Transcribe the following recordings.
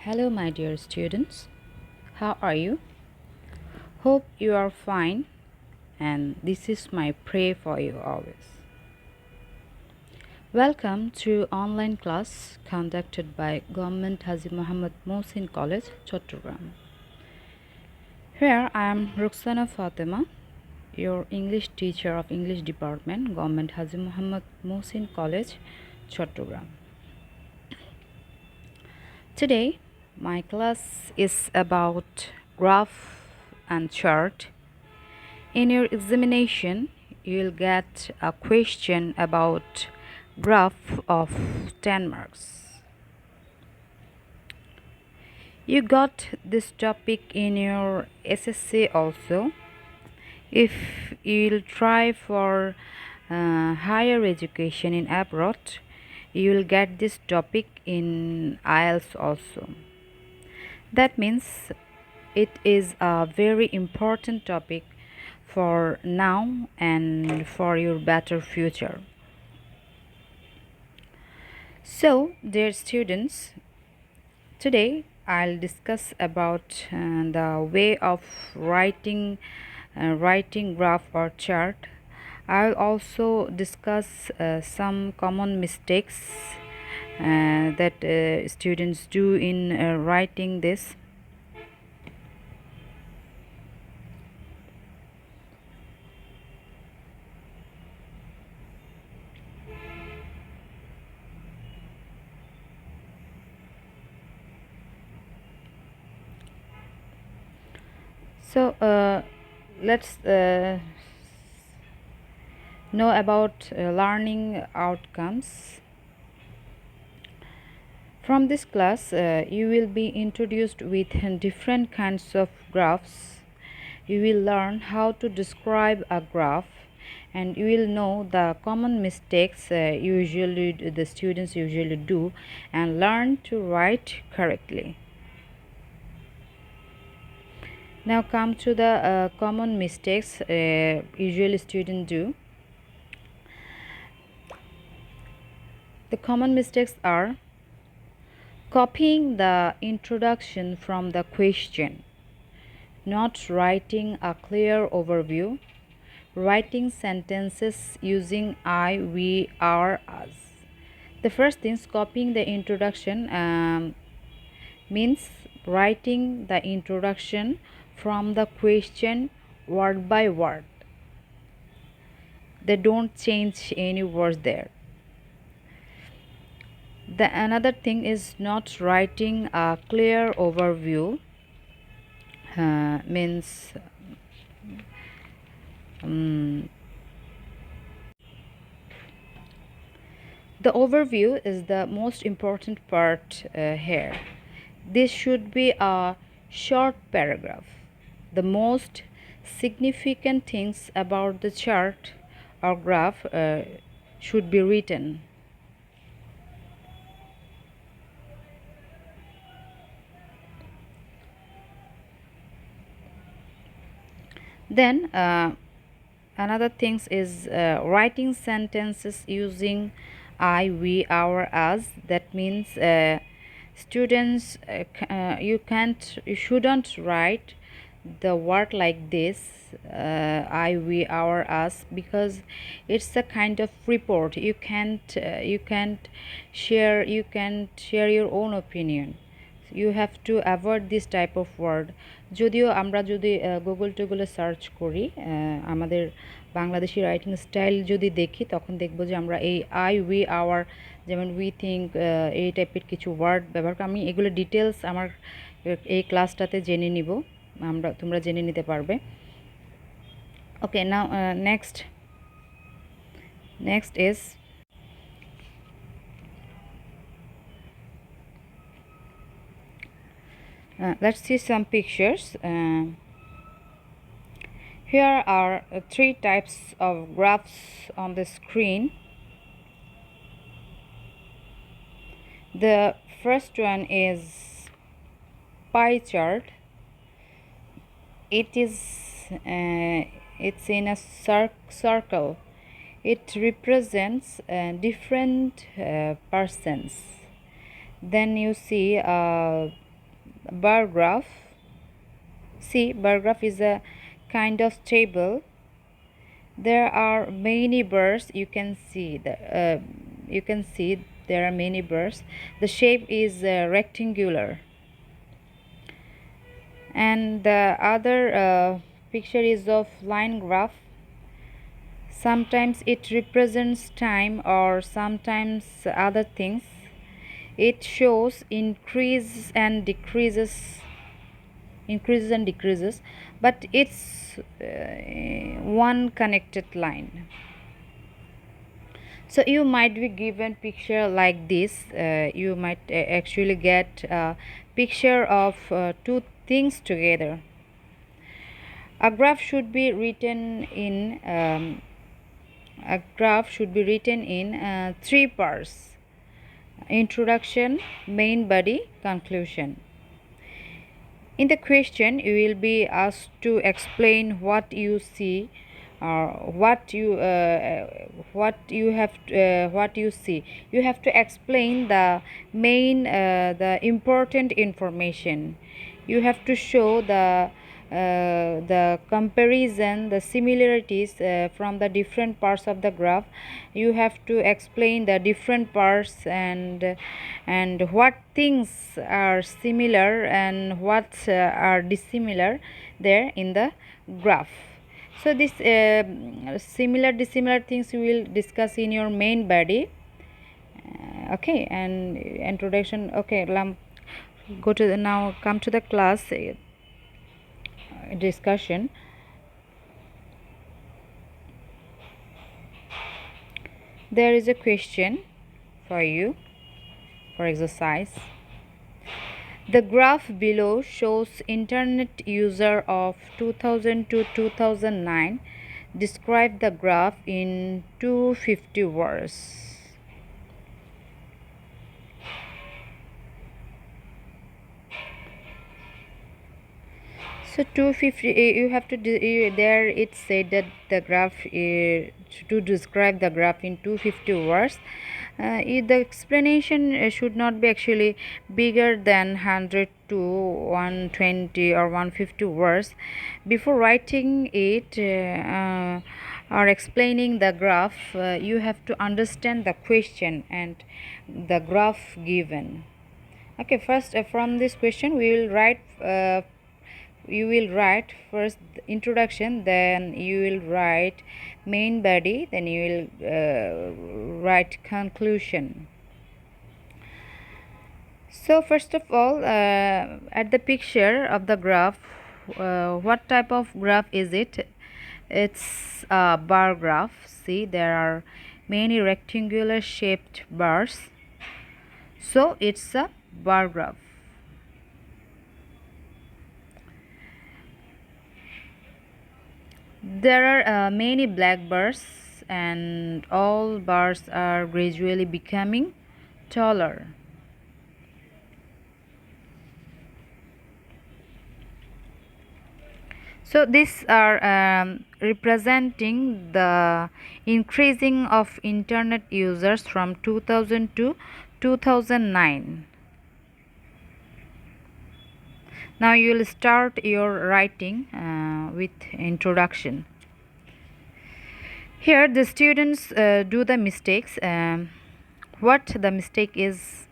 Hello, my dear students. How are you? Hope you are fine, and this is my prayer for you always. Welcome to online class conducted by Government Haji Muhammad Mohsin College, Chattogram. Here I am Ruxana Fatima, your English teacher of English Department, Government Haji Muhammad Mohsin College, Chattogram. Today, my class is about graph and chart. In your examination, you will get a question about graph of 10 marks. You got this topic in your SSC also. If you'll try for higher education in abroad, you will get this topic in IELTS also. That means it is a very important topic for now and for your better future. So, dear students, today I'll discuss about the way of writing graph or chart. I'll also discuss some common mistakes that students do in writing this. So let's know about learning outcomes. From this class, you will be introduced with different kinds of graphs. You will learn how to describe a graph, and you will know the common mistakes the students usually do, and learn to write correctly. Now come to the common mistakes usually students do. The common mistakes are copying the introduction from the question, not writing a clear overview, writing sentences using I, we, our, us. The first thing is copying the introduction means writing the introduction from the question word by word. They don't change any words there. Another thing is not writing a clear overview means the overview is the most important part here. This should be a short paragraph. The most significant things about the chart or graph should be written. Then another things is writing sentences using I, we, our, us. That means students you shouldn't write the word like this I, we, our, us, because it's a kind of report. You can't share your own opinion. You have to avoid this type of word. যদিও আমরা যদি গুগলে search করি আমাদের Bangladeshi writing style যদি দেখি, তখন দেখব যে আমরা এই আই, উই, আওয়ার, যেমন উই থিঙ্ক, এই টাইপের কিছু ওয়ার্ড ব্যবহার করি। আমি এগুলো ডিটেলস আমার এই ক্লাসটাতে জেনে নিব, তোমরা জেনে নিতে পারবে। ওকে, নাও next is let's see some pictures. Here are three types of graphs on the screen. The first one is pie chart. It's in a circle. It represents different persons. Then you see bar graph. See, bar graph is a kind of table. There are many bars. You can see there are many bars. The shape is rectangular, and the other picture is of line graph. Sometimes it represents time or sometimes other things. It shows increases and decreases, but it's one connected line. So you might be given picture like this. You might actually get a picture of two things together. A graph should be written in three parts: introduction, main body, conclusion. In the question, you will be asked to explain what you see, or what you see. You have to explain the main, the important information. You have to show the comparison, the similarities from the different parts of the graph. You have to explain the different parts, and what things are similar and what are dissimilar there in the graph. So this similar dissimilar things you will discuss in your main body. Okay, and introduction. Okay, go to now come to the class discussion. There is a question for you for exercise. The graph below shows internet user of 2000 to 2009. Describe the graph in 250 words. So 250, you have to there it said that the graph to describe the graph in 250 words. The explanation should not be actually bigger than 100 to 120 or 150 words. Before writing it or explaining the graph, you have to understand the question and the graph given. Okay, first from this question we will write you will write first introduction, then you will write main body, then you will write conclusion. So first of all, at the picture of the graph, what type of graph is it? It's a bar graph. See, there are many rectangular shaped bars, so it's a bar graph. There are many black bars, and all bars are gradually becoming taller. So these are representing the increasing of internet users from 2000 to 2009. Now you will start your writing with introduction. Here the students do the mistakes. What the mistake is,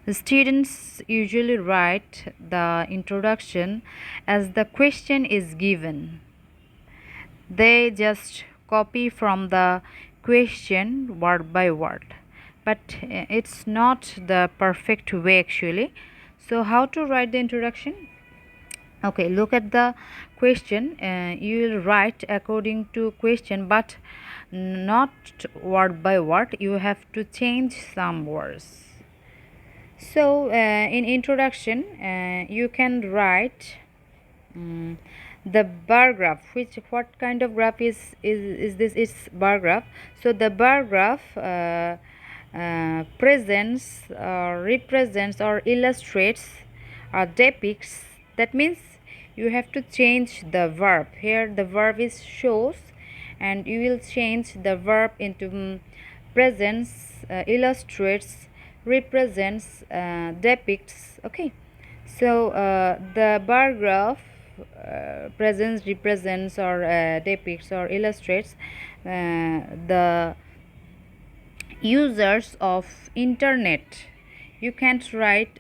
the students usually write the introduction as the question is given. They just copy from the question word by word, but it's not the perfect way actually. So how to write the introduction? Okay, look at the question. You will write according to question, but not word by word. You have to change some words. So in introduction, you can write the bar graph. What kind of graph is this? It's bar graph. So the bar graph presents or represents or illustrates or depicts. That means you have to change the verb. Here the verb is shows, and you will change the verb into presents, illustrates, represents, depicts. Okay, So the bar graph presents, represents, or depicts or illustrates the users of internet. You can't write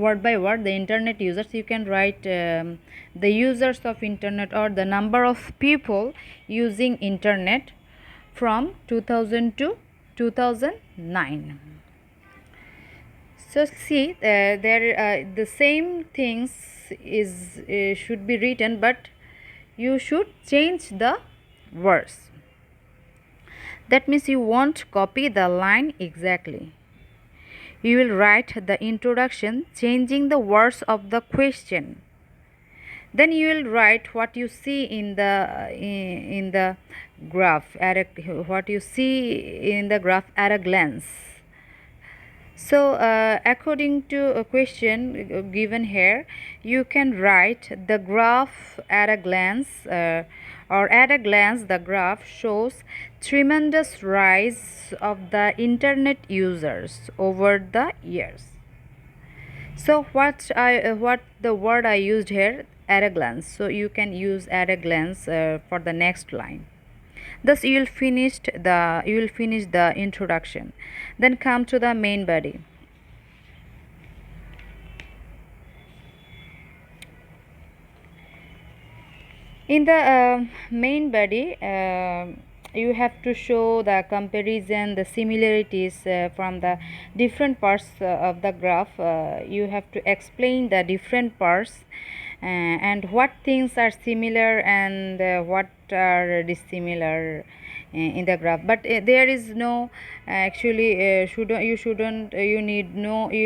word by word the internet users. You can write the users of internet, or the number of people using internet from 2000 to 2009. So see, there the same things is should be written, but you should change the words. That means you won't copy the line exactly. You will write the introduction changing the words of the question. Then you will write what you see in the graph at a, what you see in the graph at a glance. So according to a question given here, you can write the graph at a glance, or at a glance the graph shows tremendous rise of the internet users over the years. So what the word I used here, at a glance. So you can use at a glance for the next line. Thus you will finish the introduction. Then come to the main body. In the main body, you have to show the comparison, the similarities from the different parts of the graph. You have to explain the different parts and what things are similar and what are dissimilar in the graph. But there is no you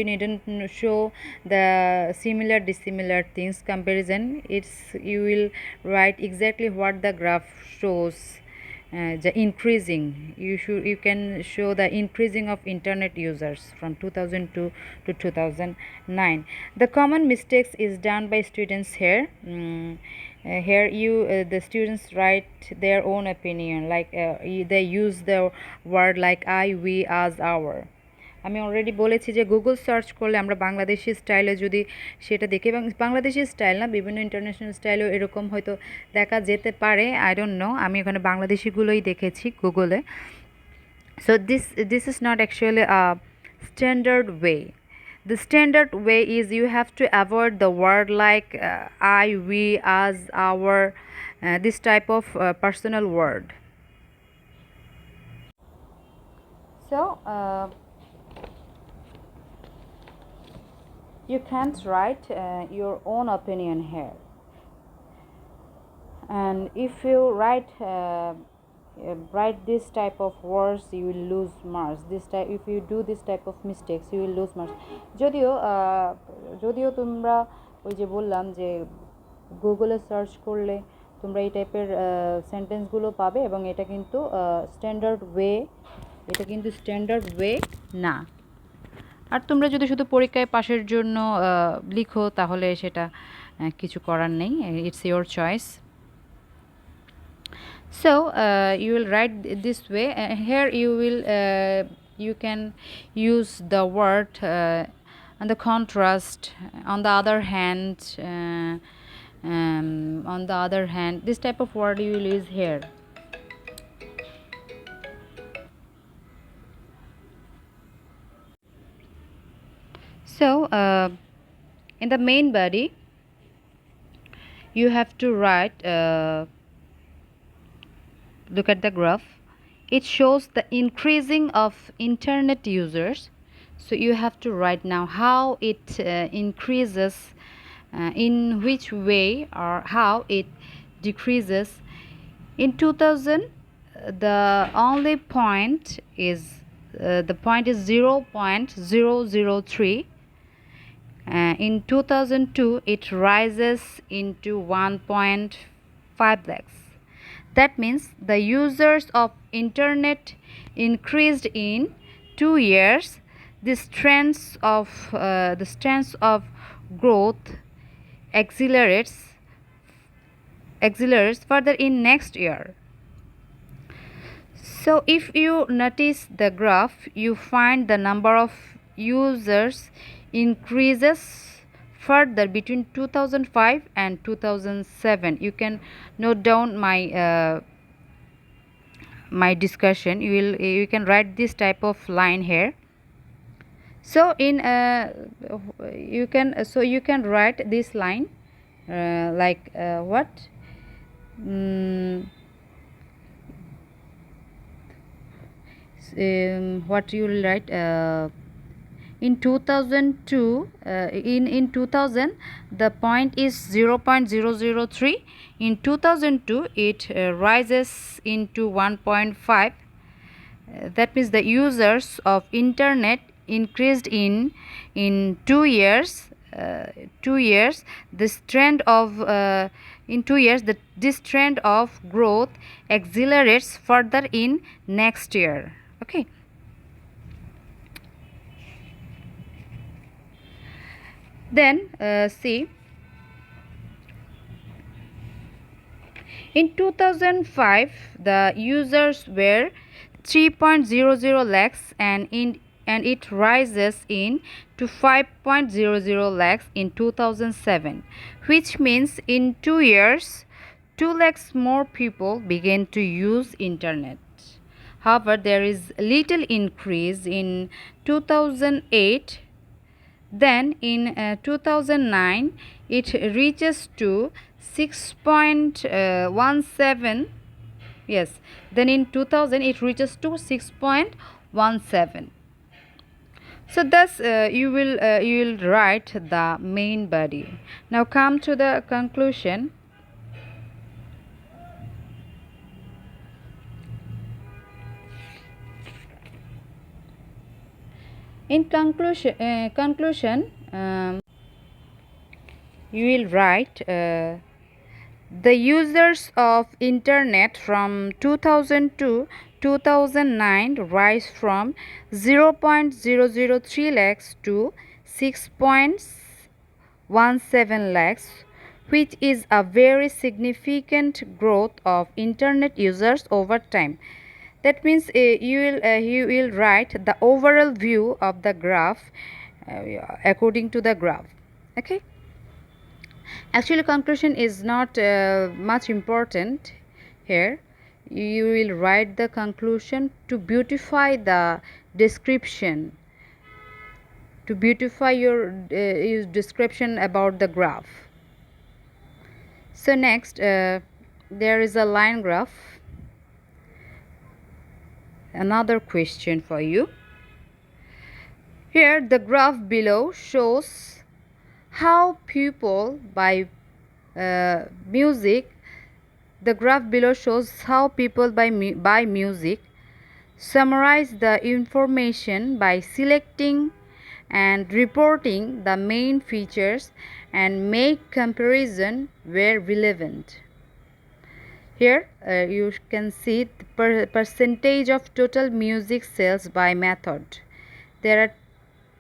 needn't show the similar dissimilar things comparison. It's you will write exactly what the graph shows. The increasing, you can show the increasing of internet users from 2002 to 2009. The common mistakes is done by students here. Here the students write their own opinion, like they use the word like I, we, us, our. আমি already বলেছি যে Google search করলে আমরা বাংলাদেশি স্টাইলে যদি সেটা দেখি, এবং বাংলাদেশি স্টাইল না, বিভিন্ন ইন্টারন্যাশনাল স্টাইলও এরকম হয়তো দেখা যেতে পারে, আই ডোন্ট নো, আমি এখানে বাংলাদেশিগুলোই দেখেছি গুগলে। So this is not actually a standard way. The standard way is you have to avoid the word like I, we, us, our, this type of personal word. So you can't write your own opinion here, and if you write this type of words, you will lose marks. If you do this type of mistakes, you will lose marks. যদিও তোমরা ওই যে বললাম যে গুগলে search করলে তোমরা এই টাইপের সেন্টেন্সগুলো পাবে, এবং এটা কিন্তু স্ট্যান্ডার্ড ওয়ে না। আর তোমরা যদি শুধু পরীক্ষায় পাশের জন্য লিখো তাহলে সেটা কিছু করার নেই, it's your choice. So you will write this way. Here you can use the word and the contrast. On the other hand, this type of word you will use here. So in the main body you have to write look at the graph. It shows the increasing of internet users. So you have to write now how it increases, in which way, or how it decreases. In 2000 the only point is 0.003. In 2002 it rises into 1.5 lakhs. That means the users of internet increased in 2 years. This trends of growth accelerates further in next year. So if you notice the graph, you find the number of users increases further between 2005 and 2007. You can note down my discussion. You can write this type of line here. So you can write this line like what what you will write in 2002 in 2000 the point is 0.003. In 2002 it rises into 1.5. That means the users of internet increased in 2 years. 2 years this trend of in 2 years this trend of growth accelerates further in next year. Okay. Then see, in 2005 the users were 3.00 lakhs and it rises in to 5.00 lakhs in 2007, which means in 2 years 2 lakhs more people began to use internet. However, there is little increase in 2008. Then in 2009 it reaches to 6.17. Yes, then in 2000 it reaches to 6.17. So thus you will write the main body. Now come to the conclusion. In conclusion, you will write the users of internet from 2000 to 2009 rise from 0.003 lakhs to 6.17 lakhs, which is a very significant growth of internet users over time. That means you will write the overall view of the graph according to the graph. Okay. Actually, conclusion is not much important here. You will write the conclusion to beautify the description, to beautify your description about the graph. So next there is a line graph. Another question for you. Here the graph below shows how people buy music. The graph below shows how people buy music. Summarize the information by selecting and reporting the main features and make comparison where relevant. Here you can see the percentage of total music sales by method. There are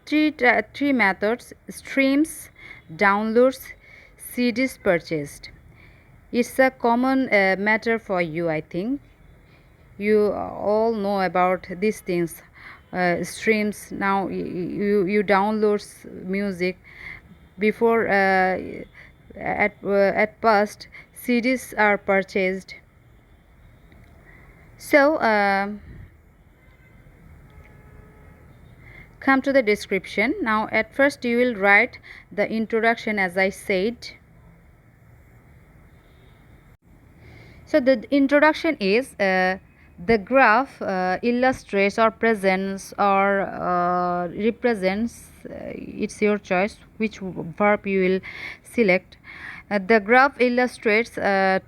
three methods: streams, downloads, CDs purchased. It's a common matter for you, I think. You all know about these things. Streams, now you download music. Before at first CDs are purchased. So come to the description. Now at first you will write the introduction, as I said. So the introduction is the graph illustrates or presents or represents, it's your choice which verb you will select. The graph illustrates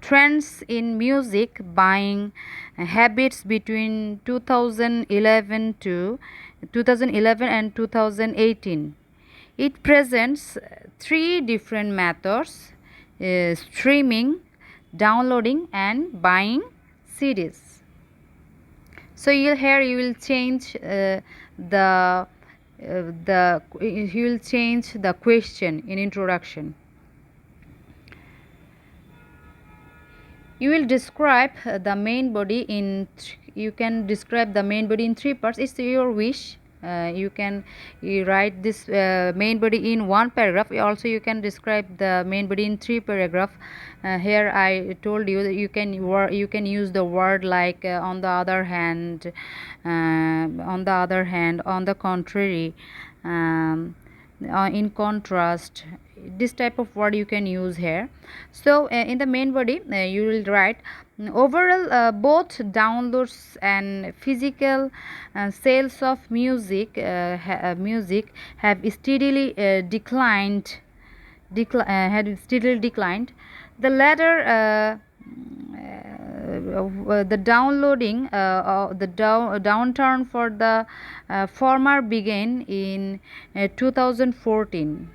trends in music buying habits between 2011 and 2018. It presents three different methods: streaming, downloading, and buying CDs. So here you will change you will change the question in introduction. You will describe the main body in you can describe the main body in three parts. It's your wish. you write this main body in one paragraph. Also you can describe the main body in three paragraph. Here I told you that you can use the word like on the other hand, on the contrary, in contrast. This type of word you can use here. So in the main body you will write, overall both downloads and physical sales of music have steadily declined. The latter the downloading the downturn for the former began in 2014.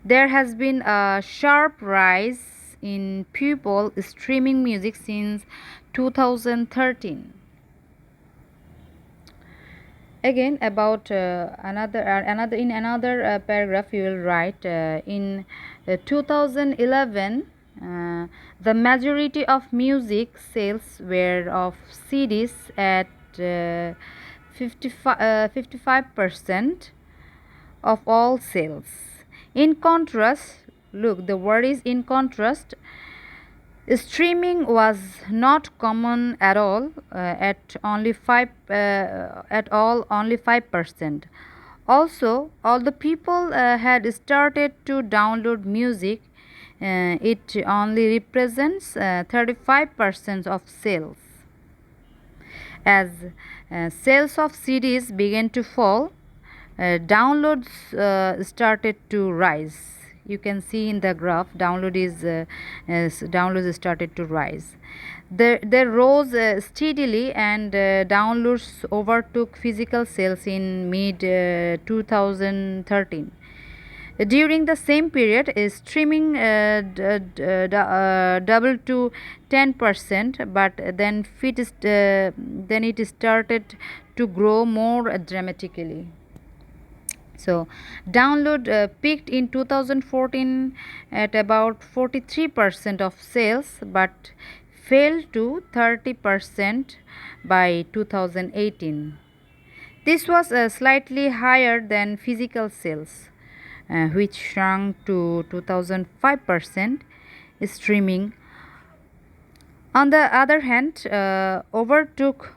There has been a sharp rise in people streaming music since 2013. Again, about another paragraph you will write, in 2011 the majority of music sales were of CDs at 55% of all sales. In contrast, look, the word is in contrast. Streaming was not common at all, at only 5%. Also, all the people had started to download music. It only represents 35% of sales. As sales of CDs began to fall, downloads started to rise. You can see in the graph, downloads started to rise. They rose steadily, and downloads overtook physical sales in mid 2013. During the same period, streaming doubled to 10%, but then it started to grow more dramatically. So download peaked in 2014 at about 43% of sales, but fell to 30% by 2018. This was slightly higher than physical sales, which shrunk to 2005%. Streaming, on the other hand, overtook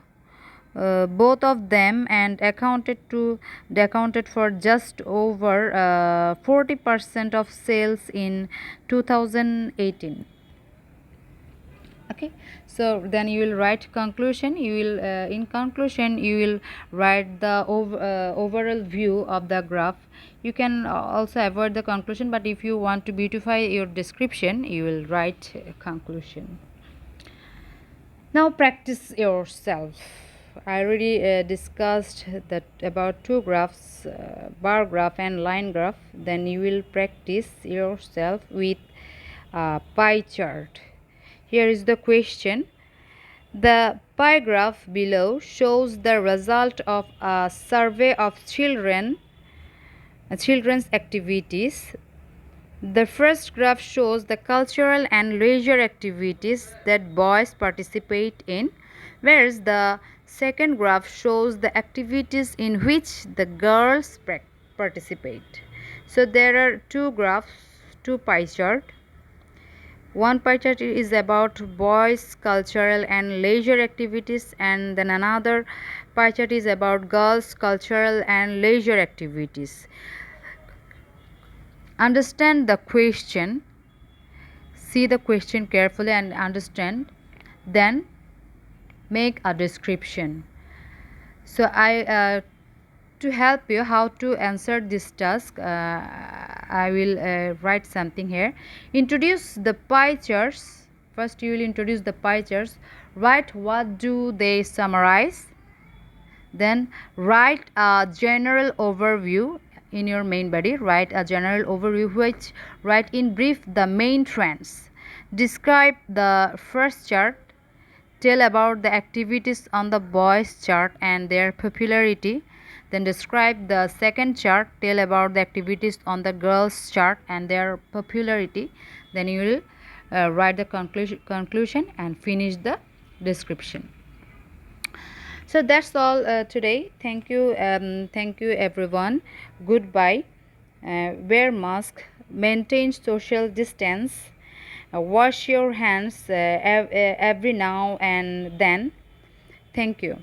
both of them and accounted for just over 40% of sales in 2018. Okay, so then you will write conclusion. In conclusion you will write the overall view of the graph. You can also avoid the conclusion, but if you want to beautify your description, you will write conclusion. Now practice yourself. I already discussed that about two graphs, bar graph and line graph. Then you will practice yourself with a pie chart. Here is the question. The pie graph below shows the result of a survey of children's activities. The first graph shows the cultural and leisure activities that boys participate in, whereas the second graph shows the activities in which the girls participate. So there are two graphs, two pie chart. One pie chart is about boys' cultural and leisure activities, and then another pie chart is about girls' cultural and leisure activities. Understand the question, see the question carefully and understand, then make a description. So to help you how to answer this task, I will write something here. Introduce the pie charts. First you will introduce the pie charts. Write what do they summarize. Then write a general overview. In your main body, write a general overview, which write in brief the main trends. Describe the first chart. Tell about the activities on the boys chart and their popularity. Then describe the second chart. Tell about the activities on the girls chart and their popularity. Then you will write the conclusion and finish the description. So So that's all today. Thank you everyone. Goodbye. Wear mask, maintain social distance, wash your hands every now and then. Thank you.